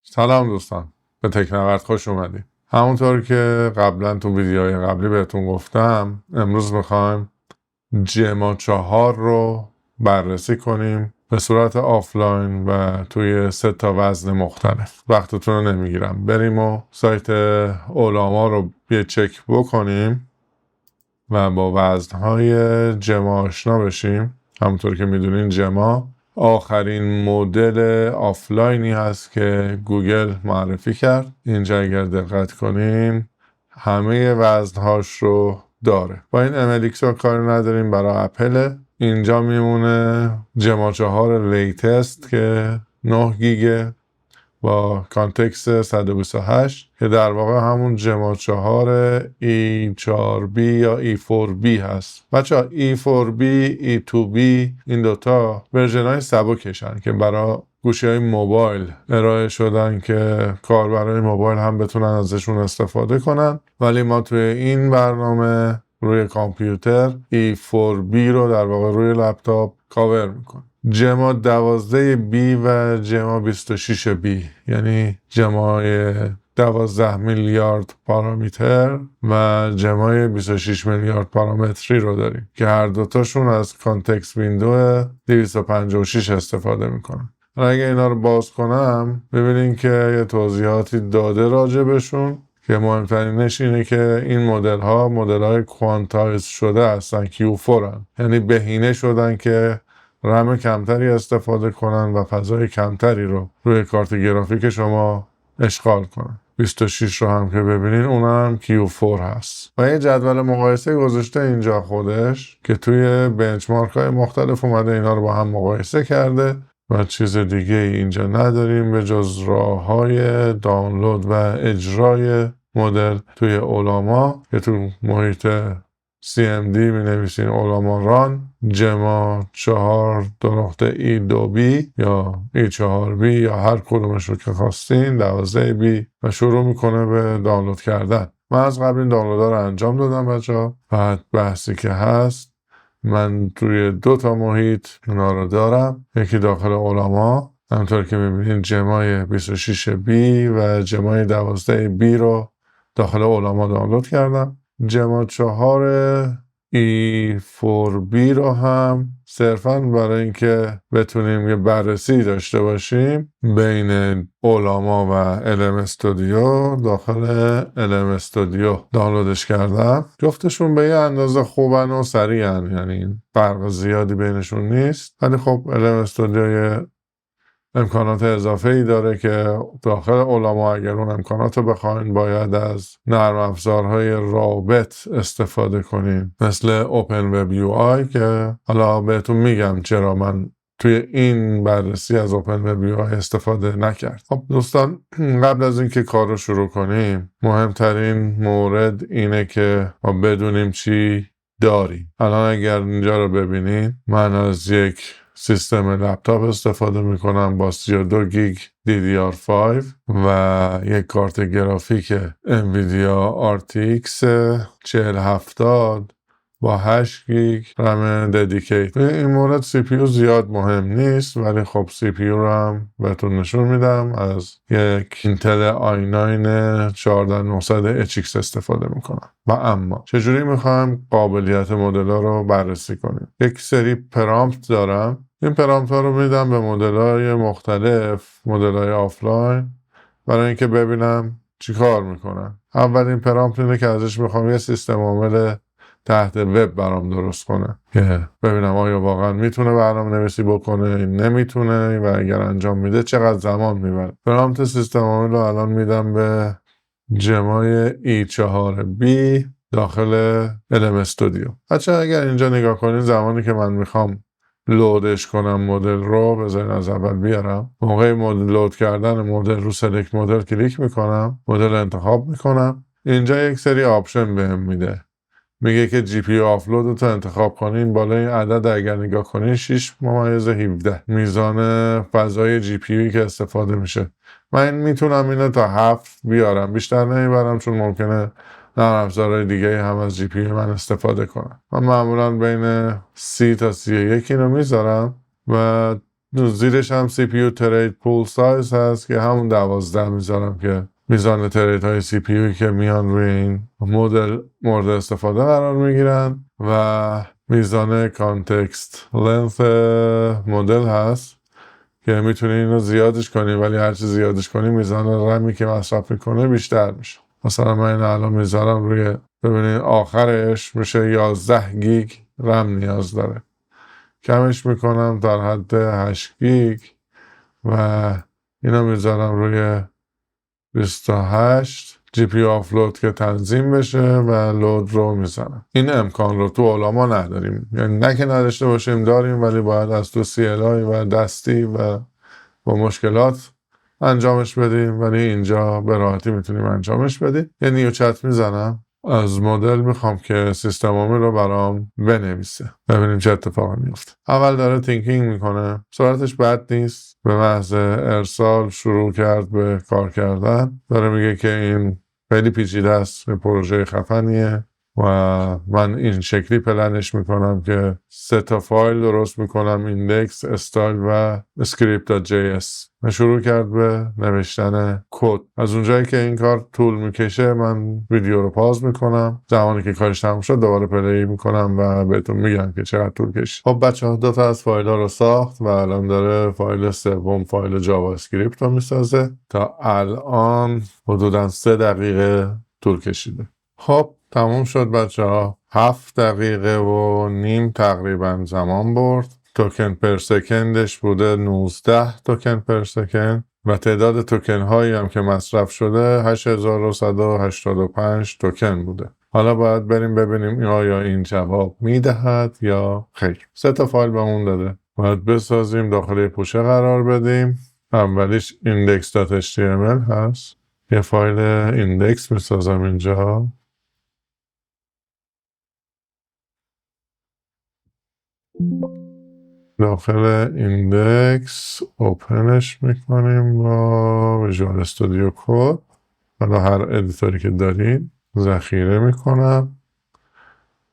سلام دوستان، به تکنورد خوش اومدید. همونطور که قبلا تو ویدیوهای قبلی بهتون گفتم، امروز میخوایم جما 4 رو بررسی کنیم به صورت آفلاین و توی 3 وزن مختلف. وقتتون رو نمیگیرم، بریم و سایت اولاما رو یه چک بکنیم و با وزنهای جما آشنا بشیم. همونطور که میدونین جما آخرین مدل آفلاینی هست که گوگل معرفی کرد. اینجا اگر دقت کنین همه وزنهاش رو داره. با این MLX رو کاری نداریم، برای اپل. اینجا میمونه جما 4 لیتست که 9 گیگه با کانتکست 128 که در واقع همون جما 4 E4B یا E4B هست. بچه ها E4B، E2B این دوتا ورژن های سبکشن که برای گوشی های موبایل ارائه شدن که کاربرای موبایل هم بتونن ازشون استفاده کنن، ولی ما توی این برنامه روی کامپیوتر E4B رو در واقع روی لپتاپ کاور میکنیم. جما 12B و جما 26B، یعنی جمای 12 میلیارد پارامتر و جمای 26 میلیارد پارامتری رو داریم که هر دوتاشون از کانتکست ویندو 256 استفاده میکنن. اگه اینا رو باز کنم ببینین که یه توضیحاتی داده راجع بهشون که مهمترینش اینه که این مدل های کوانتایز شده هستن، Q4 هن. یعنی بهینه شدن که رم کمتری استفاده کنن و فضای کمتری رو روی کارت گرافیک شما اشغال کنن. 26 رو هم که ببینین اونم هم Q4 هست و یه جدول مقایسه گذاشته اینجا خودش که توی بنچمارک های مختلف اومده اینا رو با هم مقایسه کرده و چیز دیگه اینجا نداریم به جز راه های دانلود و اجرای مدل توی اولاما که تو محیط CMD می نویسین اولاما ران جما 4 2.E2B یا E4B یا هر کدومش رو که خواستین 12B و شروع میکنه به دانلود کردن. من از قبل این دانلودها رو انجام دادم بچه‌ها. بعد بحثی که هست، من توی 2 محیط اونا رو دارم، یکی داخل اولاما همونطور که میبینین جمای 26B و جمای 12B رو داخل اولاما دانلود کردم. جما 4 E4B رو هم صرفاً برای اینکه بتونیم یه بررسی داشته باشیم بین اولاما و LM استودیو داخل LM استودیو دانلودش کردم. جفتشون به یه اندازه خوبن و سریعن، یعنی فرق زیادی بینشون نیست، ولی خب LM استودیو امکانات اضافه ای داره که داخل اولاما اگر اون امکانات رو بخواین باید از نرم افزارهای رابط استفاده کنین مثل اوپن وب یو آی که حالا بهتون میگم چرا من توی این بررسی از اوپن وب یو آی استفاده نکرد. خب دوستان، قبل از اینکه کار رو شروع کنیم مهمترین مورد اینه که ما بدونیم چی داریم. الان اگر اینجا رو ببینین من از یک سیستم لپتاپ استفاده میکنم با 32 گیگ DDR5 و یک کارت گرافیک انویدیا RTX 4070 با 8 گیگ رم ددیکیت. این مورد CPU زیاد مهم نیست، ولی خب CPU رو هم بهتون نشون میدم. از یک اینتل i9 14900HX استفاده میکنم. و اما چجوری میخوایم قابلیت مدل ها رو بررسی کنیم؟ یک سری پرامپت دارم. این پرامپت ها رو میدم به مدل های مختلف، مدل های آفلاین، برای اینکه ببینم چی کار میکنن. اولین پرامپت اینه که ازش میخوام یه سیستم عامل تحت وب برام درست کنه که ببینم آیا واقعا میتونه برنامه نویسی بکنه، نمیتونه، و اگر انجام میده چقدر زمان میبره. پرامپت سیستم عامل رو الان میدم به جمای E4B داخل LM استودیو. بچه اگر اینجا نگاه کنین زمانی که من میخوام لودش کنم مدل رو، بذارین از اول بیارم. موقع لود کردن مدل رو سلکت مدل کلیک میکنم، مدل انتخاب میکنم. اینجا یک سری آپشن بهم میده، میگه که جی پی آفلود رو انتخاب کنین. بالا این عدد اگر نگاه کنین 6.17 میزان فضای جی پی که استفاده میشه. من میتونم اینو تا 7 بیارم، بیشتر نمیبرم چون ممکنه نرم افزارهای دیگه هم از جی پی من استفاده کنم. من معمولا بین 30 تا 31 اینو میذارم و زیرش هم CPU ترید پول سایز هست که همون 12 میذارم که میزان ترید های CPU که میان روی این مدل مورد استفاده قرار میگیرن و میزان کانتکست لنث مدل هست که میتونی اینو زیادش کنی، ولی هرچی زیادش کنی میزان رمی که مصرف میکنه بیشتر میشه. مثلا من این الان میذارم روی، ببینید آخرش میشه 11 گیگ رم نیاز داره، کمش میکنم در حد 8 گیگ و اینو میذارم روی 28 جی پی آفلود که تنظیم بشه و لود رو میزنم. این امکان رو تو علما نداریم، یعنی نه که نداشته باشیم، داریم، ولی باید از تو CLI و دستی و با مشکلات انجامش بدیم، ولی اینجا به راحتی میتونیم انجامش بدیم. یه نیوچت میزنم، از مدل میخوام که سیستمامی رو برام بنویسه، ببینیم چه اتفاقی میفته. اول داره تینکینگ میکنه، سرعتش بد نیست، به محض ارسال شروع کرد به کار کردن. داره میگه که این خیلی پیچیده است، پروژه خفنیه و من این شکلی پلنش میکنم که 3 تا فایل درست میکنم، ایندکس، استایل و script.js. شروع کرد به نوشتن کد. از اونجایی که این کار طول میکشه من ویدیو رو پاز میکنم، زمانی که کارش تموم شد دوباره پلی میکنم و بهتون میگم که چقدر طول کشید. خب بچه‌ها 2 تا از فایل ها رو ساخت و الان داره فایل سوم، فایل جاوا اسکریپت رو میسازه. تا الان حدودا 3 دقیقه طول کشیده. خب تموم شد بچه‌ها. 7 دقیقه و نیم تقریبا زمان برد. توکن پر سکندش بوده 19 توکن پر سکند و تعداد توکن هایی هم که مصرف شده 8185 توکن بوده. حالا باید بریم ببینیم آیا این جواب میدهد یا خیر. 3 تا فایل بهمون داده، باید بسازیم، داخل پوشه قرار بدیم. اولیش index.html هست، یه فایل ایندکس میسازم اینجا. داخل ایندکس اوپنش میکنیم با ویژوال استودیو کد. حالا هر ادیتوری که دارین ذخیره میکنم،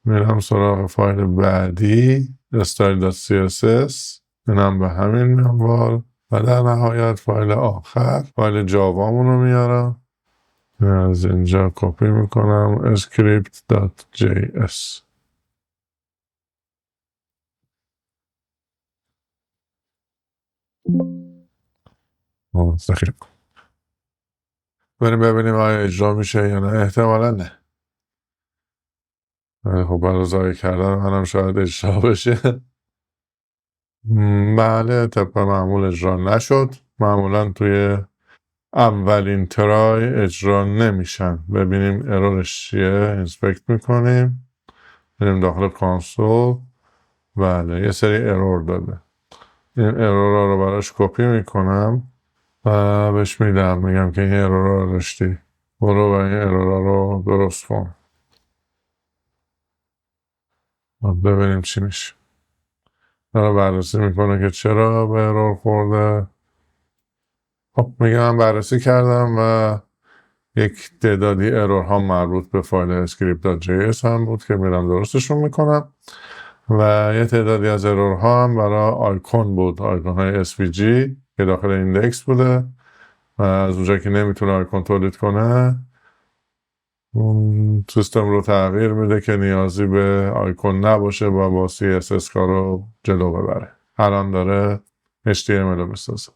میرم سراغ فایل بعدی style.css، اینم به همین منوال و در نهایت فایل آخر فایل جاوامون رو میارم، از اینجا کپی میکنم script.js. ذخیره کن، بریم ببینیم آیا اجرا میشه یا نه. احتمالا نه، خب برای ضایع کردن منم شاید اجرا بشه. بله طبق معمول اجرا نشد. معمولا توی اولین ترای اجرا نمیشن. ببینیم ارورش چیه، اینسپکت میکنیم، بریم داخل کانسول. بله یه سری ارور داده، این ارور رو براش کپی میکنم و بهش میگم که این ارور رو داشتی، برو و این ارور رو درست کن و ببینیم چی میشه. داره بررسی میکنه که چرا به ارور خورده. خب میگم من بررسی کردم و یک تعدادی ارور ها مربوط به فایل script.js هم بود که میرم درستشون میکنم و یه تعدادی از ارور ها هم برای آیکون بود، آیکون های SVG که داخل ایندکس بوده و از اونجا که نمیتونه آیکون تولید کنه اون سیستم رو تغییر میده که نیازی به آیکون نباشه و با CSS کارو جلو ببره. الان داره HTML رو میسازه.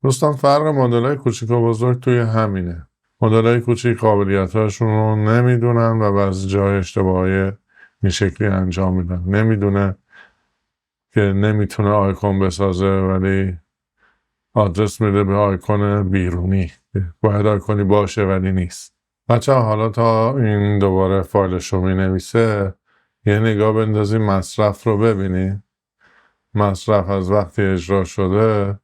دوستان فرق مدل‌های کوچیک و بزرگ توی همینه. مدل‌های کوچیک قابلیت‌هاشون رو نمیدونن و بعضی جای اشتباهی این شکلی انجام میدن. نمیدونه که نمیتونه آیکون بسازه ولی آدرس میده به آیکون بیرونی، باید آیکونی باشه ولی نیست. بچه حالا تا این دوباره فایلش رو مینویسه یه نگاه بندازیم مصرف رو ببینیم. مصرف از وقتی اجرا شده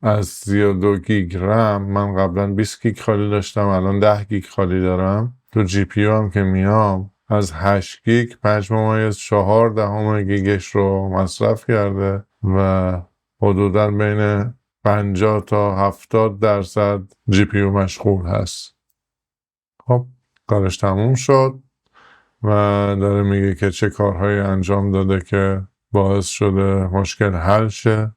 از 32 گیگ رم، من قبلا 20 گیگ خالی داشتم، الان 10 گیگ خالی دارم. تو جی پی هم که میام از 8 گیگ 5.4 گیگش رو مصرف کرده و حدودا بین 50 تا 70% جی پی مشغول هست. خب کارش تموم شد و داره میگه که چه کارهایی انجام داده که باعث شده مشکل حل شه.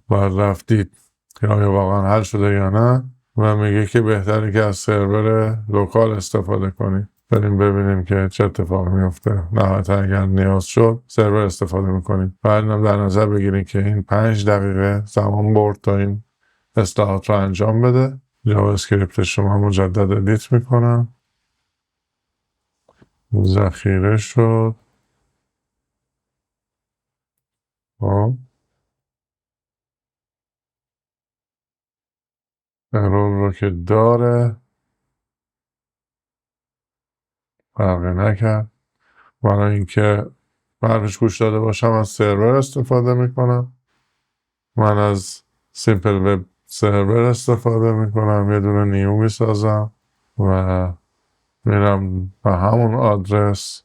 باید رفتید که آیا واقعا حل شده یا نه و میگه که بهتره که از سرور لوکال استفاده کنید. بریم ببینیم که چه اتفاقی میفته. نهایتا اگر نیاز شد سرور استفاده میکنید. بعد هم در نظر بگیرید که این 5 دقیقه زمان برد تا این اصلاحات رو انجام بده. جاوا اسکریپت شما مجدد ادیت میکنم. ذخیره شد. ارور رو که داره فرقی نکرد. برای اینکه برمش گوش داده باشم از سرور استفاده میکنم. من از سیمپل وب سرور استفاده میکنم. یه دونه نیو میسازم و میرم به همون آدرس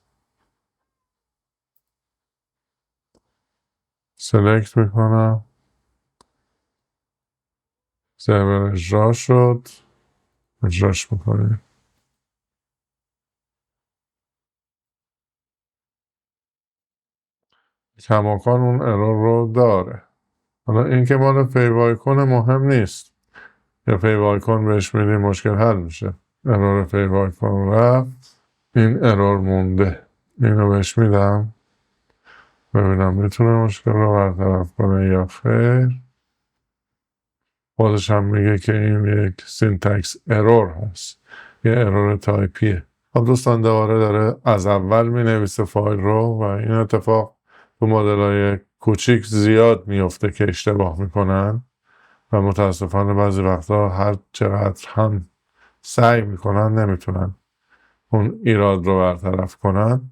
سلکت میکنم. سرور اجرا شد. اجراش میکنیم. کماکان اون ارور رو داره. حالا این که مال فیوایکون مهم نیست. یا فیوایکون بهش میدیم مشکل حل میشه. ارور فیوایکون رفت. این ارور مونده. اینو بهش میدم ببینم میتونه مشکل رو برطرف کنه یا خیر. خودش هم میگه که این یک سینتکس ارور هست. یه ارور تایپیه. خب دوستان دوباره داره از اول مینویسه فایل رو و این اتفاق تو مدل های کوچیک زیاد میفته که اشتباه میکنن و متاسفانه بعضی وقتا هر چقدر هم سعی میکنن نمیتونن اون ایراد رو برطرف کنن.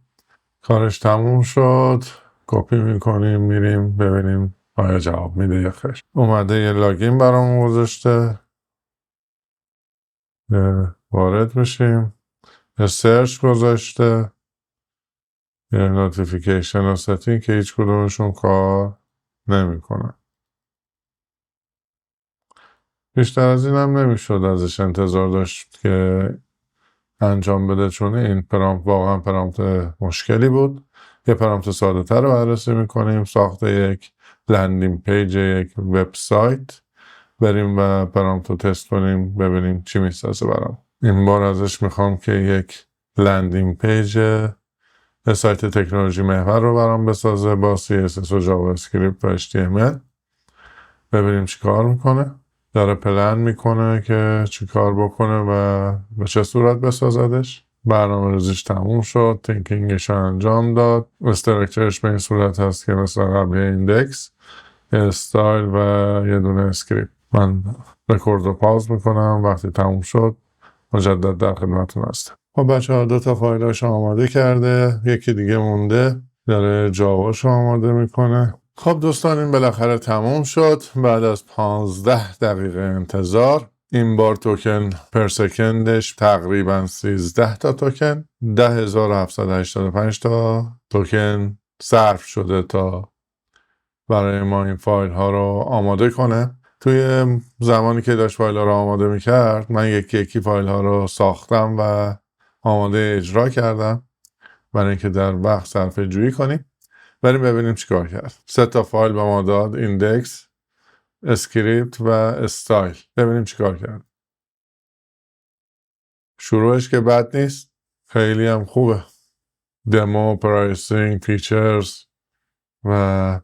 کارش تموم شد. کپی میکنیم میریم ببینیم آیا جواب میده یا خیر. اومده یه لاگین برامون گذاشته. وارد میشیم. یه سرچ گذاشته. یه نوتیفیکیشن و ستینگ که هیچ کدومشون کار نمیکنن. بیشتر از این هم نمیشد ازش انتظار داشت که انجام بده چون این پرامپت واقعا پرامپت مشکلی بود. یه پرامپت ساده تر رو بررسی میکنیم. ساخت یک لندینگ پیج یک وبسایت. بریم و پرامپت رو تست کنیم ببینیم چی میسازه برام. این بار ازش میخوام که یک لندینگ پیج سایت تکنولوژی محور رو برام بسازه با CSS و جاوا اسکریپت و HTML. ببینیم چی کار میکنه. داره پلن میکنه که چی کار بکنه و به چه صورت بسازدش. برنامه ریزیش تموم شد. تینکینگش انجام داد. استرکچرش به این صورت هست که مثل قبل ایندکس، استایل و یه دونه اسکریپت. من رکورد رو پاز میکنم. وقتی تموم شد مجدد در خدمتتون هستم. خب بچه ها 2 تا فایلش آماده کرده. یکی دیگه مونده. داره جاواش آماده میکنه. خب دوستان این بالاخره تموم شد. بعد از 15 دقیقه انتظار این بار توکن پر سکندش تقریبا 13 تا توکن 10785 تا توکن صرف شده تا برای ما این فایل ها رو آماده کنه. توی زمانی که داشت فایل ها رو آماده میکرد من یکی یکی فایل ها رو ساختم و آماده اجرا کردم برای اینکه در وقت صرفه جویی کنیم. بریم ببینیم چیکار کرد. 3 تا فایل به ما داد. ایندکس، اسکریپت و استایل. ببینیم چیکار کرد. شروعش که بد نیست. خیلی هم خوبه. دمو، پرایسینگ، فیچرز و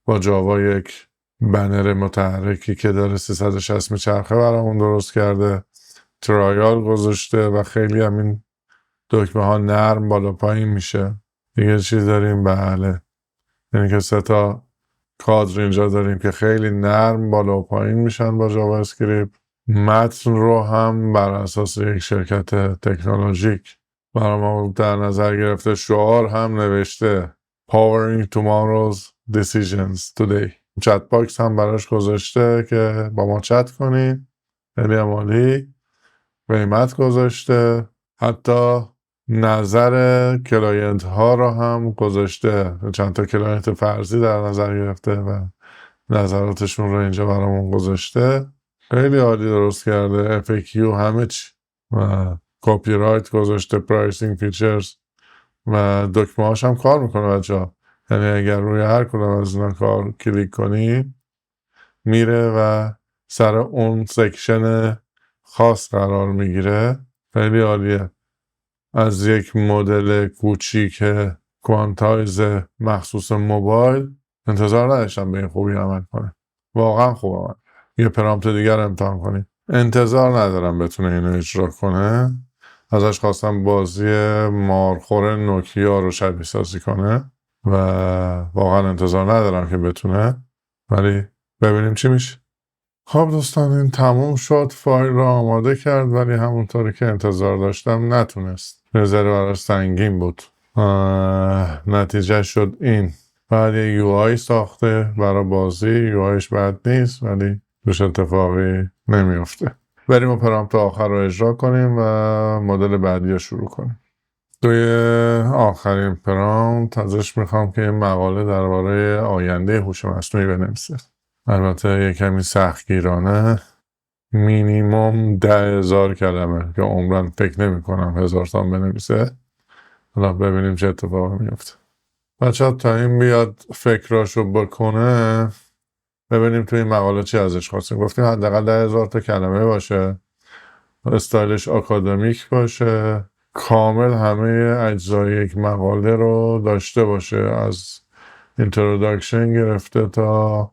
با جاوا یک بنر متحرکی که داره 360 میچرخه برامون درست کرده. ترایال گذاشته و خیلی هم این دکمه ها نرم بالا پایین میشه. دیگه چیز داریم؟ بله، یعنی که 3 تا کادر اینجا داریم که خیلی نرم بالا و پایین میشن با جاوا اسکریپت. متن رو هم بر اساس یک شرکت تکنولوژیک برای ما در نظر گرفته. شعار هم نوشته Powering Tomorrow's Decisions Today. چت باکس هم براش گذاشته که با ما چت کنید. خیلی هم عالی. قیمت گذاشته. حتی نظر کلاینت ها رو هم گذاشته. چند تا کلاینت فرضی در نظر گرفته و نظراتشون رو اینجا برامون گذاشته. خیلی عالی درست کرده. FAQ همه چی و کپی رایت گذاشته. پرایسینگ، فیچرز و دکمه هاش هم کار میکنه بچه ها. یعنی اگر روی هر کدوم از اینا کار کلیک کنی میره و سر اون سکشن خاص قرار میگیره. خیلی عالیه. از یک مدل کوچیک کوانتایز مخصوص موبایل انتظار نداشتم به این خوبی عمل کنه. واقعا خوب عمل. یه پرامپت دیگر امتحان کنید. انتظار ندارم بتونه اینو اجرا کنه. ازش خواستم بازی مارخور نوکیا رو شبیه سازی کنه و واقعا انتظار ندارم که بتونه، ولی ببینیم چی میشه. خب دوستان، این تموم شد. فایل رو آماده کرد ولی همونطوری که انتظار داشتم نتونست. نظر براش سنگین بود. نتیجه شد این. بعد یه یو آی ساخته برای بازی. یو آیش بد نیست ولی دوش اتفاقی نمیافته. بریم و پرامپت آخر رو اجرا کنیم و مدل بعدی رو شروع کنیم. توی آخرین پرامپت ازش میخوام که این مقاله درباره آینده هوش مصنوعی بنویسه. البته یه کمی سختگیرانه، مینیمم 10,000 کلمه که عمرن فکر نمی کنم 1000 تا بنویسه. حالا ببینیم چه اتفاقی میفته. بچه تا این بیاد فکراشو بکنه ببینیم توی این مقاله چی ازش خواستیم. گفتیم حداقل 10,000 تا کلمه باشه، استایلش آکادمیک باشه، کامل همه اجزای یک مقاله رو داشته باشه، از اینتروداکشن گرفته تا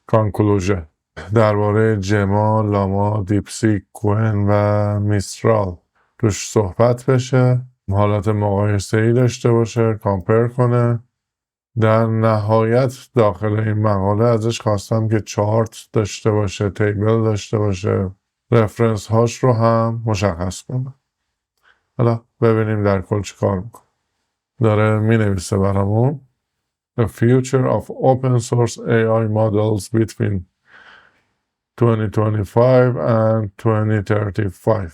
کانکلوژن. درباره جما، لاما، دیپسیک، کوئن و میسترال توش صحبت بشه. حالت مقایسه‌ای داشته باشه، کامپر کنه. در نهایت داخل این مقاله ازش خواستم که چارت داشته باشه، تیبل داشته باشه، رفرنس هاش رو هم مشخص کنه. حالا ببینیم در کل چی کار میکنه. داره می نویسه برامون The future of open source AI models between 2025 and 2035.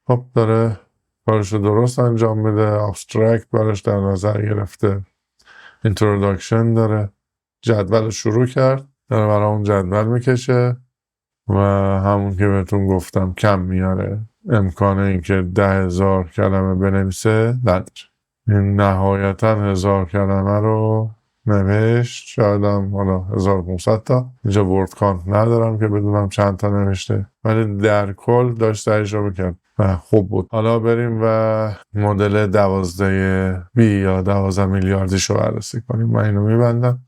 خب داره کارش رو درست انجام میده. ابسترکت براش در نظر گرفته، اینتروداکشن داره، جدول شروع کرد، داره برای اون جدول میکشه و همون که بهتون گفتم کم میاره. امکان اینکه 10,000 کلمه بنویسه نداره. این نهایتا 1000 کلمه رو نوشت، شاید هم حالا 1500 تا. اینجا ورد کانت ندارم که بدونم چند تا نوشته، ولی در کل داشت تجربه کرد و خوب بود. حالا بریم و مدل 12 بی یا 12 میلیاردیش رو بررسی کنیم. من اینو میبندم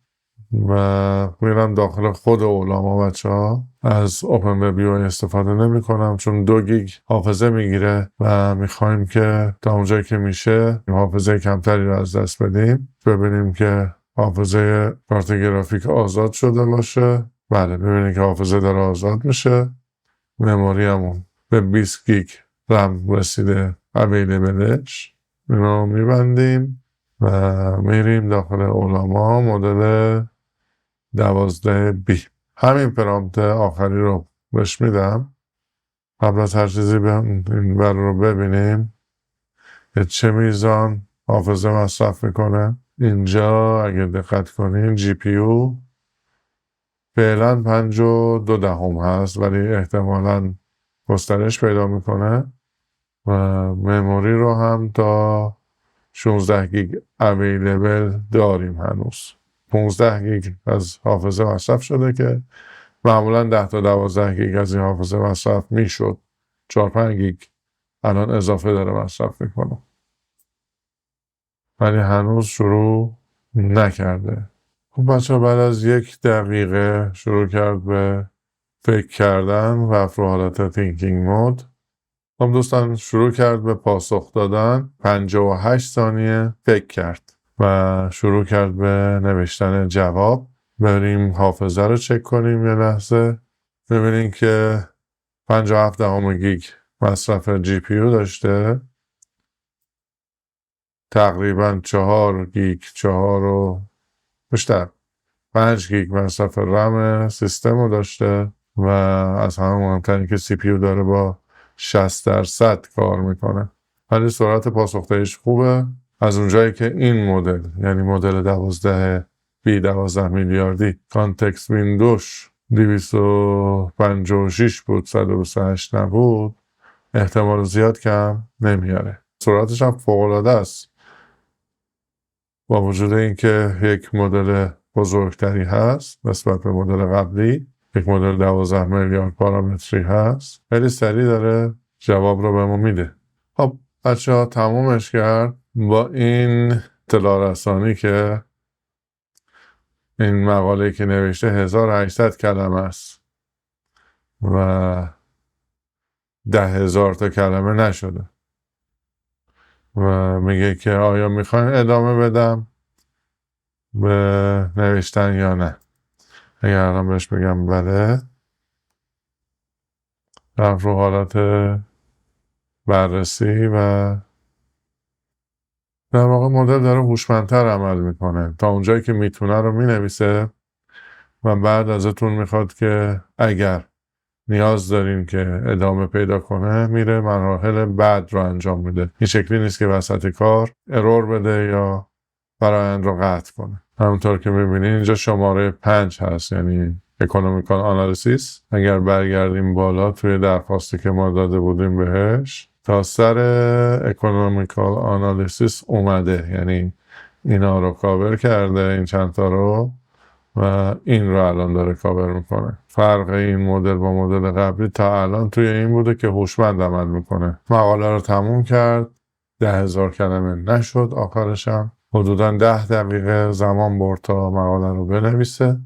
و میرم داخل خود اولاما. بچه ها از اوپن وب یو استفاده نمی کنم چون 2 گیگ حافظه میگیره و میخوایم که تا اونجایی که میشه حافظه کمتری رو از دست بدیم. ببینیم که حافظه کارت گرافیک آزاد شده باشه. بله، ببینیم که حافظه داره آزاد میشه. مموری همون به 20 گیگ رم رسیده اویلیبلش. اینو میبندیم و میریم داخل اولاما مدل 12 بی. همین پرامپت آخری رو بهش میدم. قبل از هر چیزی این بر رو ببینیم که چه میزان حافظه مصرف میکنه. اینجا اگه دقت کنین جی پی یو فعلا 5.2 هست ولی احتمالاً گسترش پیدا میکنه و مموری رو هم تا 16 گیگ اویلیبل داریم. هنوز 15 گیگ از حافظه مصرف شده که معمولا 10 تا 12 گیگ از این حافظه مصرف میشد. 4-5 گیگ الان اضافه داره مصرف میکنه ولی هنوز شروع نکرده. خب بچه بعد از 1 دقیقه شروع کرد به فکر کردن و رفت رو حالت تینکینگ مود. خب دوستان شروع کرد به پاسخ دادن. 58 ثانیه فکر کرد و شروع کرد به نوشتن جواب. بریم حافظه رو چک کنیم یه لحظه. ببینیم که 57 گیگ مصرف جی پی یو داشته. تقریبا 4 گیگ 4 و بیشتر 5 گیگ مصرف رم سیستم رو داشته و از همه مهمتر که سی پی یو داره با 60% کار میکنه ولی سرعت پاسخدهیش خوبه. از اونجایی که این مدل یعنی مدل 12 بی 12 میلیاردی کانتکست ویندوش 256 بود 128 نبود، احتمال زیاد کم نمیاره. سرعتش هم فوق العاده است. با وجود اینکه یک مدل بزرگتری هست نسبت به مدل قبلی، یک مدل 12 میلیارد پارامتری هست، خیلی سریع داره جواب رو به ما میده. خب بچه ها تمومش کرد. با این اطلاع رسانی که این مقاله که نوشته 1800 کلمه است و 10,000 تا کلمه نشده و میگه که آیا میخواین ادامه بدم به نوشتن یا نه. اگر الان بهش بگم بله، رفت رو حالت بررسی و در واقع مدل داره هوشمندتر عمل میکنه. تا اونجایی که میتونه رو مینویسه و بعد ازتون میخواد که اگر نیاز دارین که ادامه پیدا کنه میره مراحل بعد رو انجام میده. این شکلی نیست که وسط کار ارور بده یا فرآیند رو قطع کنه. همونطور که میبینین اینجا شماره 5 هست، یعنی اکونومیکال آنالیسیس. اگر برگردیم بالا توی درخواستی که ما داده بودیم بهش، تا سر اکونومیکال آنالیسیس اومده، یعنی اینا رو کاور کرده، این چند تا رو، و این رو الان داره کاور میکنه. فرق این مدل با مدل قبلی تا الان توی این بوده که هوشمند عمل میکنه. مقاله رو تموم کرد، 10,000 کلمه نشد، آخرشم حدوداً 10 دقیقه زمان برد تا مقاله رو بنویسه،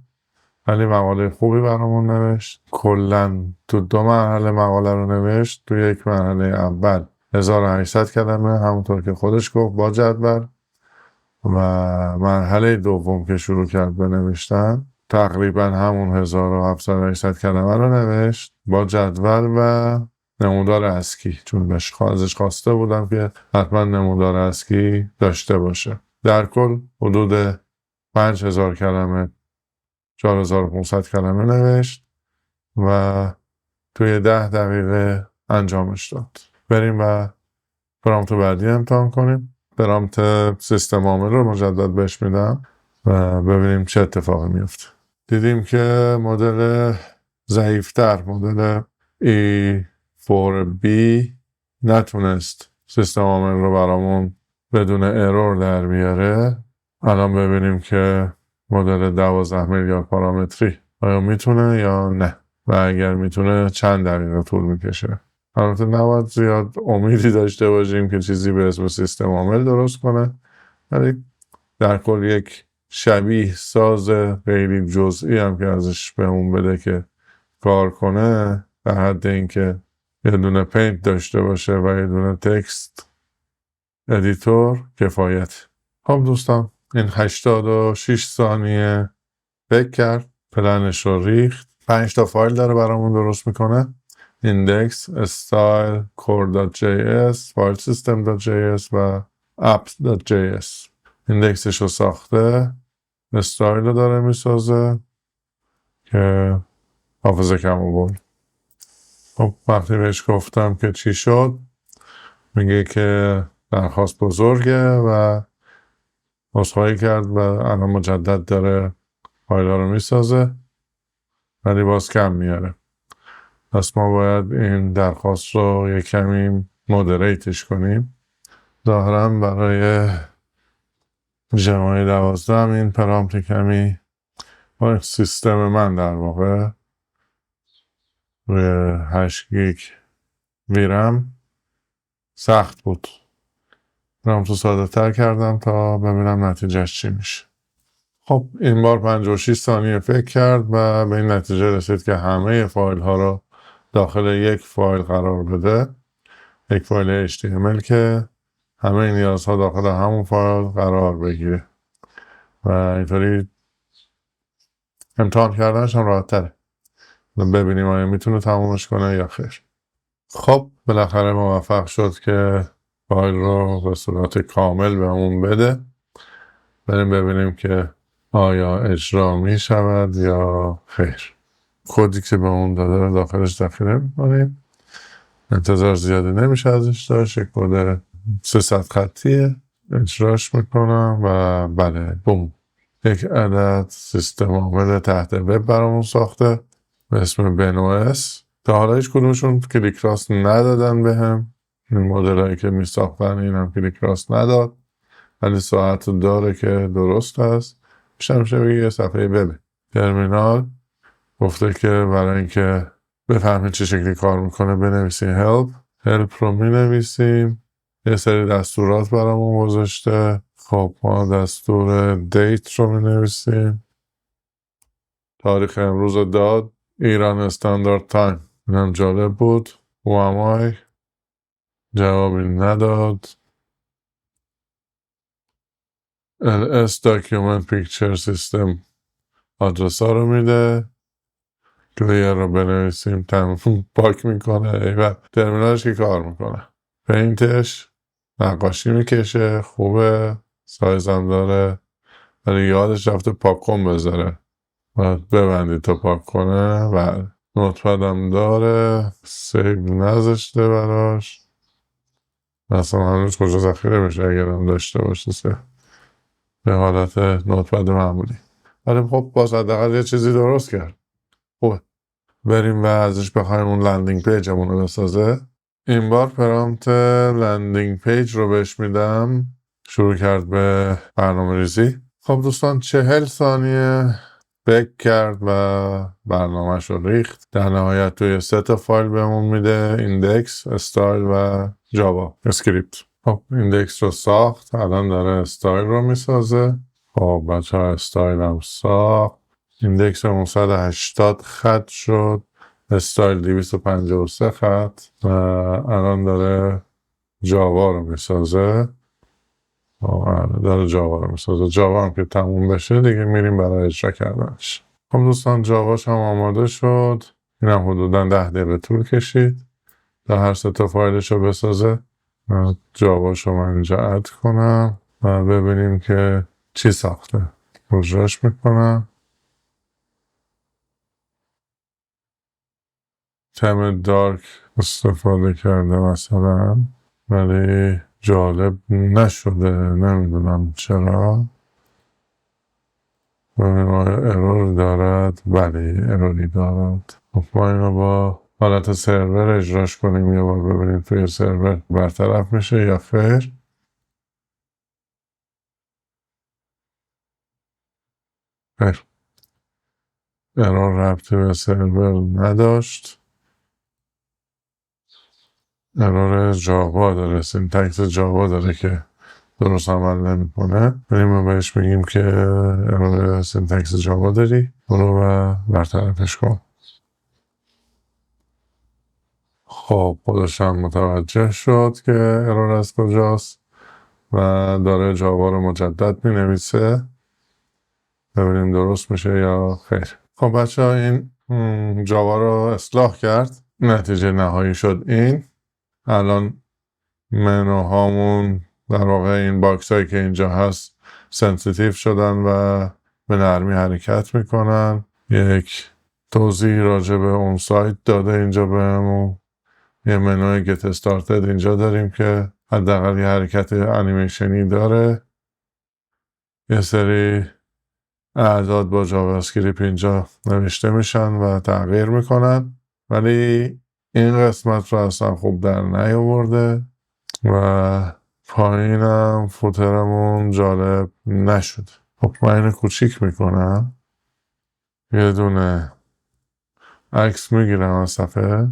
ولی مقاله خوبی برامون نوشت. کلاً تو 2 مرحله مقاله رو نوشت. تو یک مرحله اول 1800 کلمه همونطور که خودش گفت با جدول، و مرحله دوم که شروع کرد به نوشتن تقریبا همون 1700 کلمه رو نوشت با جدول و نمودار اسکی، چون ازش خواسته بودم که حتما نمودار اسکی داشته باشه. در کل حدود 5000 کلمه 4500 کلمه نوشت و توی 10 دقیقه انجامش داد. بریم و پرامپت بعدی امتحان کنیم. پرامپت سیستم عامل رو مجدد بهش میدم و ببینیم چه اتفاقی میفته. دیدیم که مدل ضعیفتر، مدل E4B نتونست سیستم عامل رو برامون بدون ارور در بیاره. الان ببینیم که مدل 12 میلیارد پارامتری آیا میتونه یا نه، و اگر میتونه چند دقیقه طول میکشه. البته نباید زیاد امیدی داشته باشیم که چیزی به اسم سیستم عامل درست کنه، ولی در کل یک شبیه ساز خیلی جزئی هم که ازش بهمون بده که کار کنه، در حد اینکه یه دونه پینت داشته باشه و یه دونه تکست ادیتور کفایت. خب دوستان، این 86 ثانیه فکر کرد، پلنش رو ریخت. 5 تا فایل داره برامون درست میکنه: index, style, core.js, filesystem.js و apps.js. ایندکسش رو ساخته، استایل رو داره میسازه که حافظه کم آورد. خب وقتی بهش گفتم که چی شد، میگه که درخواست بزرگه و عذرخواهی کرد و الان مجدد داره فایل ها رو میسازه، ولی باز کم میاره. پس ما باید این درخواست رو یک کمی مودریتش کنیم. ظاهراً برای ژمای 12 هم این پرامپت کمی با سیستم من در واقع روی 8 گیگ ویرم سخت بود. پرامپت رو ساده تر کردم تا ببینم نتیجهش چی میشه. خب این بار 56 ثانیه فکر کرد و به این نتیجه رسید که همه فایل ها رو داخل یک فایل قرار بده، یک فایل HTML که همه نیازها داخل همون فایل قرار بگیره و اینطوری امتحان کردنش هم راحت تره. ببینیم آیا میتونه تمومش کنه یا خیر. خب بالاخره موفق شد که فایل رو به صورت کامل بهمون بده. بریم ببینیم که آیا اجرا می شود یا خیر. کدی که بهمون داده رو داخلش داخل می‌کنیم. انتظار زیادی نمیشه ازش داشت. یک کد 300 خطیه. اجراش میکنم و بله بوم، یک عدد سیستم عامل تحت وب برامون ساخته به اسم بنوس. تا حالا هیچ کدومشون کلیک راست ندادن بهم. این مدل هایی که می ساختن این هم کلیک راست نداد. ولی ساعت رو داره که درست هست. بیشتر میشه بگی یه صفحه وبه. ترمینال گفته که برای اینکه بفهمید چه شکلی کار میکنه بنویسیم help رو مینویسیم. یه سری دستورات برامون گذاشته. خب ما دستور date رو مینویسیم. تاریخ امروز رو داد. ایران استاندارد تایم. اینم جالب بود. who am I جوابی نداد. LS Document Picture System آدرس ها رو میده. کلیر رو بنویسیم تمام پاک میکنه. ایوه ترمینالش که کار میکنه. پینتش نقاشی میکشه. خوبه. سایز هم داره. ولی یادش رفته پاک کن بذاره. باید ببندی تا پاک کنه. و نوتپد هم داره. سیو نذاشته براش. مثلا هنوز کجا ذخیره بشه اگر هم داشته باشه به حالت نوتپد معمولی. ولی خب باز حداقل یه چیزی درست کرد. خوبه. بریم و ازش بخوایم اون لندینگ پیجمون رو بسازه. این بار پرامپت لندینگ پیج رو بهش میدم. شروع کرد به برنامه ریزی. خب دوستان 40 ثانیه بک کرد و برنامهش رو ریخت. در نهایت توی 3 تا فایل بهمون میده. ایندکس، استایل و جاوا اسکریپت. خب ایندکس رو ساخت. الان داره استایل رو میسازه. خب بچه ها استایل هم ساخت. ایندکس 180 خط شد. استایل 253 خط و الان داره جاوا رو میسازه. داره جاوا رو میسازه. جاوا هم که تموم بشه دیگه میریم برای اجرا کردنش. خب دوستان جاواش هم آماده شد. این هم حدودا 10 دقیقه طول کشید تا هر 3 تا فایلش رو بسازه. جاواش رو من اینجا اد کنم و ببینیم که چی ساخته. اجراش میکنم. تم دارک استفاده کرده مثلا ولی جالب نشده. نمیدونم چرا. ببینیم آیا ارور دارد. بله اروری دارد. خب ما اینو با حالت سرور اجراش کنیم یه بار ببینیم توی سرور برطرف میشه یا خیر. خیر. ارور ربطی به سرور نداشت. ارور جاوا داره. سینتکس جاوا داره که درست عمل نمیکنه. ما بهش میگیم که ارور سینتکس جاوا داری. برو و برطرفش کن. خب خودش هم متوجه شد که ارور از کجاست و داره جاوا رو مجدد می نویسه. ببینیم درست میشه یا خیر. خب بچه ها این جاوا رو اصلاح کرد. نتیجه نهایی شد این. الان منو هامون در واقع این باکس هایی که اینجا هست سنسیتیو شدن و به نرمی حرکت میکنن. یک توضیح راجع به اون سایت داده اینجا بهمون. یه منوی گت استارتد اینجا داریم که حداقل یه حرکت انیمیشنی داره. یه سری اعداد با جاوا اسکریپت اینجا نوشته میشن و تغییر میکنن ولی این قسمت رو اصلا خوب در نیاورده و پایینم فوترمون جالب نشد. خب من اینو کوچیک میکنم. یه دونه عکس میگیرم از صفحه.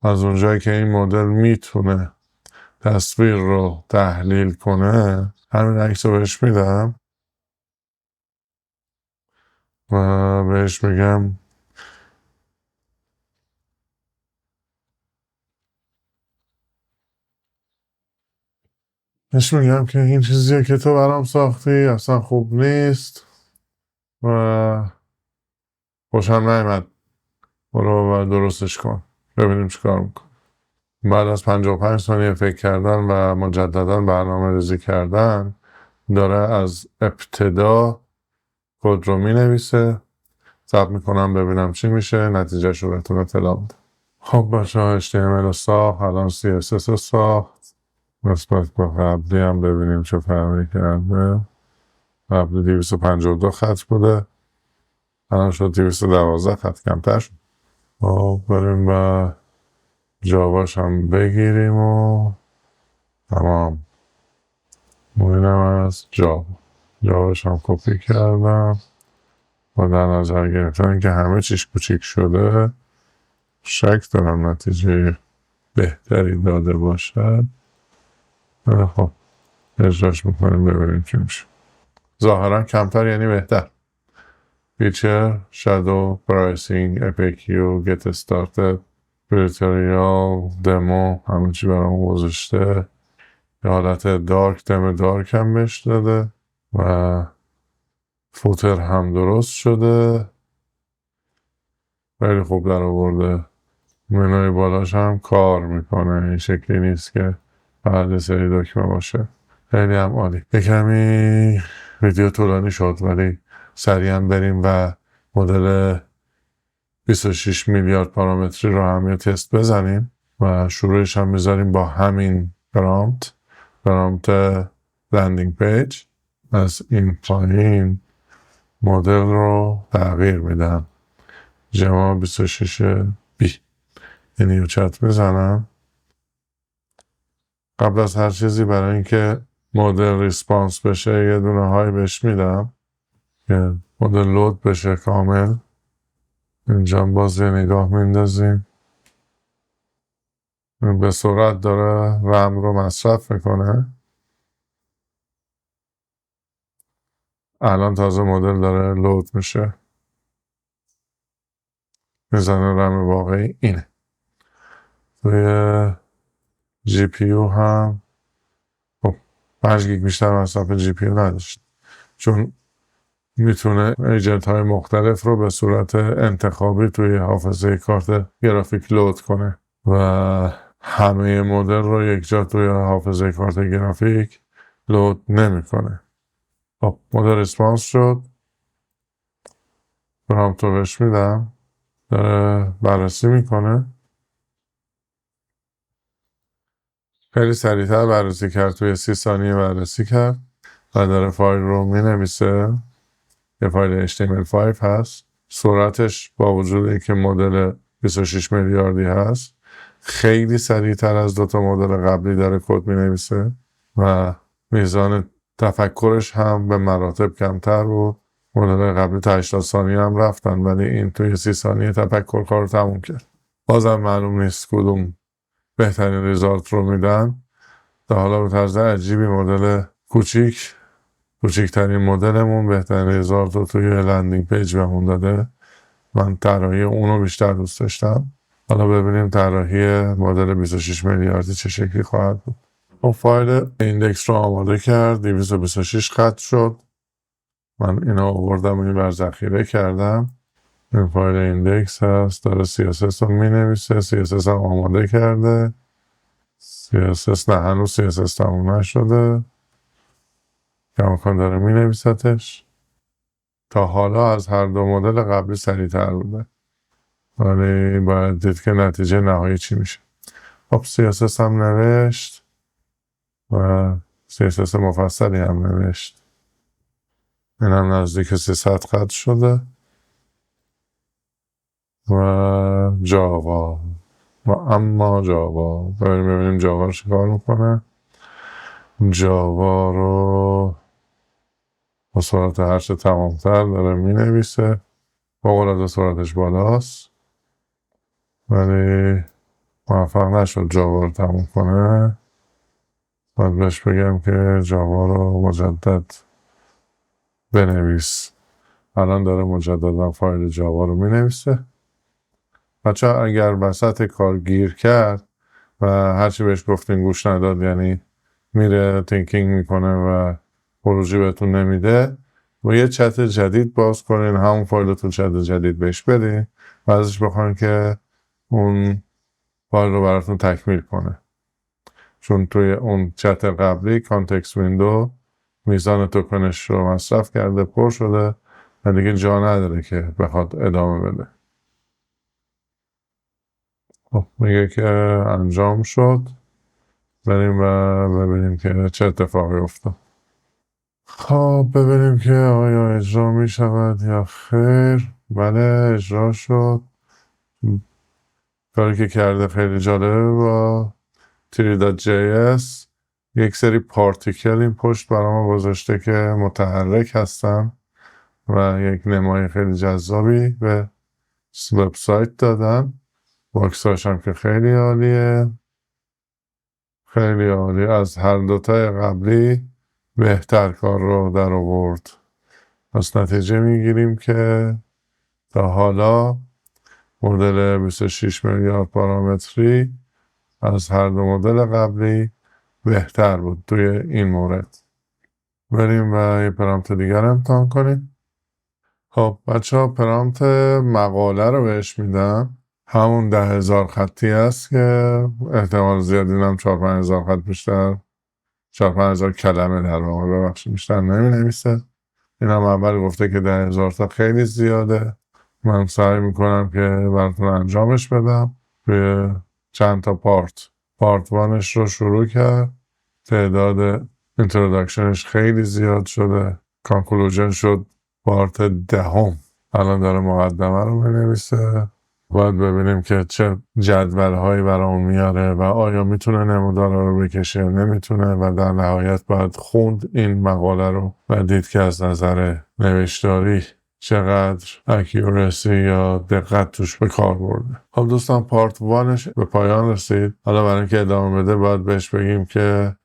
از اونجایی که این مدل میتونه تصویر رو تحلیل کنه همین عکس رو بهش میدم و بهش میگم که این چیزیه که تو برام ساختی اصلا خوب نیست و خوشم نیامد. برو و درستش کن. ببینیم چی کار میکن. بعد از 55 ثانیه فکر کردن و مجددا برنامه ریزی کردن داره از ابتدا کد رو می نویسه. ثبت میکنم ببینم چی میشه. نتیجهش رو بهتون اطلاع میدم. خب بچه ها HTML ساخت. الان CSS ساخت. نسبت با قبلی هم ببینیم چه فرقی کرده. قبلی 252 خط بوده. الان شد 212 خط. کمتر شد. خب بریم و جاواش هم بگیریم و تمام. اینم از جاواش هم کپی کردم و در نظر گرفتن که همه چیش کوچیک شده شک دارم نتیجه بهتری داده باشد. خب اجراش میکنیم ببینیم چی میشه. ظاهرا کمتر یعنی بهتر. فیچر، شادو، پرایسینگ، FAQ، get started، توتوریال، دمو همه چی برام گذاشته. یه حالت دم دارک هم بهش داده و فوتر هم درست شده. خیلی خوب در آورده. منوی بالاش هم کار میکنه، این شکلی نیست که فقط سری دکمه باشه. خیلی هم عالی. یه کمی ویدیو طولانی شد ولی سریعا بریم و مدل 26 میلیارد پارامتری رو هم یه تست بزنیم و شروعش هم میذاریم با همین پرامپت لندینگ پیج. از این پایین مدل رو تغییر میدم. جما 26 بی یعنی یه چت میزنم. قبل از هر چیزی برای اینکه مدل ریسپانس بشه یه دونه های بهش میدم که مدل لود بشه کامل. اینجا باز یه نگاه میندازیم. به سرعت داره رم رو مصرف میکنه. الان تازه مدل داره لود میشه. میزنه رم واقعی اینه. توی جی پی یو هم 5 گیگ بیشتر مصرف جی پی یو نداشت چون میتونه ایجنت های مختلف رو به صورت انتخابی توی حافظه کارت گرافیک لود کنه و همه مدل رو یک جا توی حافظه کارت گرافیک لود نمیکنه. خب مدل ریسپانس شد. پرامپت رو بهش میدم. داره بررسی میکنه. خیلی سریعتر بررسی کرد. توی 30 ثانیه بررسی کرد و داره فایل رو مینویسه. یه فایل HTML5 هست. سرعتش با وجود اینکه مدل 26 میلیاردی هست خیلی سریعتر از دوتا مدل قبلی داره کد مینویسه و میزان تفکرش هم به مراتب کمتر بود. مدل قبلی تا 80 ثانیه هم رفتن ولی این توی 30 ثانیه تفکر کار رو تموم کرد. بازم معلوم نیست کدوم بهترین ریزالت رو میدن. تا حالا به طرز عجیبی مدل کوچیکترین مدلمون بهترین ریزالت رو توی لندینگ پیج بهمون داده. من طراحی اونو بیشتر دوست داشتم. حالا ببینیم طراحی مدل 26 میلیاردی چه شکلی خواهد بود. اون فایل ایندکس رو آماده کرد. 226 خط شد. من اینو آوردم این بر ذخیره کردم. این فایل ایندکس هست. داره CSS رو می نویسه. CSS هم آماده کرده. CSS نه هنوز CSS تموم نشده. کماکان داره می نویستش. تا حالا از هر دو مدل قبلی سریعتر بوده ولی باید دید که نتیجه نهایی چی میشه. خب CSS هم نوشت و CSS مفصلی هم نوشت. این هم نزدیک 300 خط شده و جاوا جاوا ببینیم جاوا رو چیکار میکنه. جاوا رو با سرعت هرچه تمامتر داره می نویسه. فوق‌العاده سرعتش بالاست ولی موفق نشد جاوا رو تموم کنه. باید بهش بگم که جاوا رو مجدد بنویس. الان داره مجددا فایل جاوا رو می نویسه. بچه اگر وسط کار گیر کرد و هرچی بهش گفتین گوش نداد یعنی میره تینکینگ میکنه و خروجی بهتون نمیده و یه چت جدید باز کنین. همون فایل تو چت جدید بهش بدین و ازش بخواین که اون فایل رو براتون تکمیل کنه چون توی اون چت قبلی کانتکست ویندو میزان توکنش رو مصرف کرده پر شده و دیگه جا نداره که بخواد ادامه بده. خب میگه که انجام شد. بریم و ببینیم که چه اتفاقی افتاد. خب ببینیم که آیا اجرا می شود یا خیر. بله اجرا شد. کاری که کرده خیلی جالبه. با Tree.js یک سری پارتیکل این پشت برام گذاشته که متحرک هستن و یک نمای خیلی جذابی به وبسایت دادن. باکساش هم که خیلی عالیه، خیلی عالی. از هر دوتای قبلی بهتر کار رو در آورد. پس نتیجه میگیریم که تا حالا مدل 26 میلیارد پارامتری از هر دو مدل قبلی بهتر بود توی این مورد. بریم و یه پرامپت دیگر امتحان کنیم. خب بچه ها، پرامپت مقاله رو بهش میدم. همون 10,000 خطی است که احتمال زیاد اینم 4-5,000 خط بیشتر، 4-5,000 کلمه در واقع، ببخشید بیشتر نمی نویسه. اینم اول گفته که 10,000 تا خیلی زیاده. من سعی میکنم که براتون انجامش بدم. توی چند تا پارت وانش رو شروع کرد. تعداد اینترودکشنش خیلی زیاد شده. کانکلوژن شد پارت 10. الان داره مقدمه رو بنویسه. باید ببینیم که چه جدول‌هایی برامون میاره و آیا میتونه نمودارا رو بکشه یا نمیتونه، و در نهایت باید خوند این مقاله رو و دید که از نظر نوشتاری چقدر اکیورسی یا دقت توش به کار برده. خب دوستان، پارت 1 به پایان رسید. حالا برای اینکه ادامه بده باید بهش بگیم که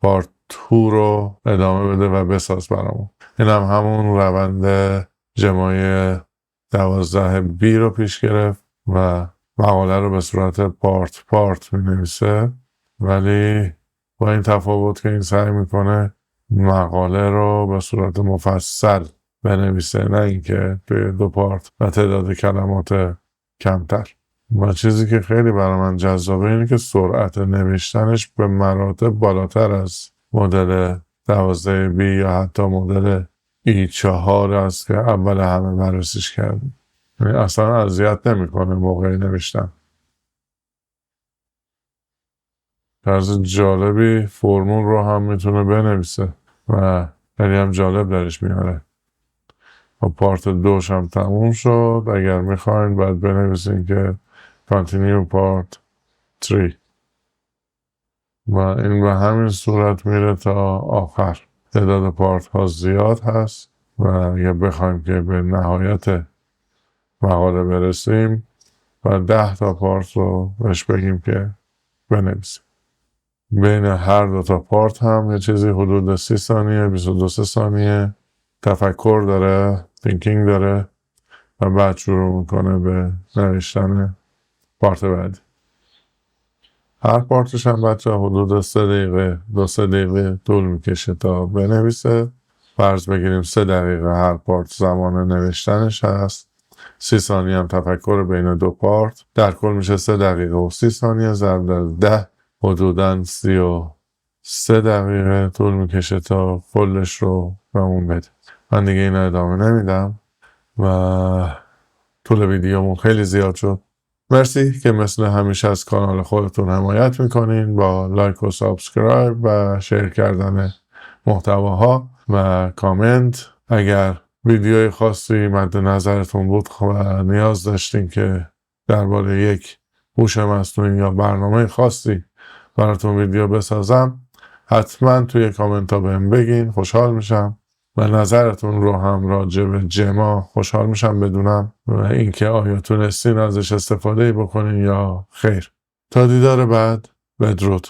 پارت 2 رو ادامه بده و بساز برامون. این هم همون روند جمعی 12B رو پیش گرفت و مقاله رو به صورت پارت می نویسه، ولی با این تفاوت که این سعی میکنه مقاله رو به صورت مفصل بنویسه، نه اینکه توی 2 پارت و تعداد کلمات کمتر. و چیزی که خیلی برای من جذابه اینه که سرعت نوشتنش به مراتب بالاتر از مدل 12B یا حتی مدل E4 است که اول همه بررسیش کردیم. یعنی اصلا اذیت نمیکنه موقع نوشتن. طرز جالبی فرمول رو هم میتونه بنویسه و خیلی هم جالب درش میاره. و پارت 2 هم تموم شد. اگر میخواین باید بنویسین که continue part 3 و این به همین صورت میره تا آخر. تعداد پارت ها زیاد هست و اگر بخوایم که به نهایت مقاله برسیم و 10 تا پارت رو بهش بگیم که بنویسیم. بین هر 2 تا پارت هم یه چیزی حدود 30 ثانیه 22 ثانیه تفکر داره، تینکینگ داره و بعد شروع میکنه به نوشتن پارت بعدی. هر پارتش هم بچه حدود 3 دقیقه 2-3 دقیقه طول میکشه تا بنویسه. فرض بگیریم 3 دقیقه هر پارت زمان نوشتنش هست. 30 ثانیه هم تفکر بین 2 پارت. در کل میشه 3 دقیقه و 30 ثانیه ضرب در 10 حدوداً 33 دقیقه طول میکشه تا کلش رو بهمون بده. من دیگه این ادامه نمیدم و طول ویدیومون خیلی زیاد شد. مرسی که مثل همیشه از کانال خودتون حمایت میکنین با لایک و سابسکرایب و شیر کردن محتواها و کامنت. اگر ویدیوی خاصی مد نظرتون بود و نیاز داشتین که درباره یک هوش مصنوعی یا برنامه خاصی براتون ویدیو بسازم، حتما توی کامنت ها بهم بگین. خوشحال میشم و نظرتون رو هم راجع به جما خوشحال میشم بدونم و اینکه آیا تونستین ازش استفاده بکنین یا خیر. تا دیدار بعد، بدرود.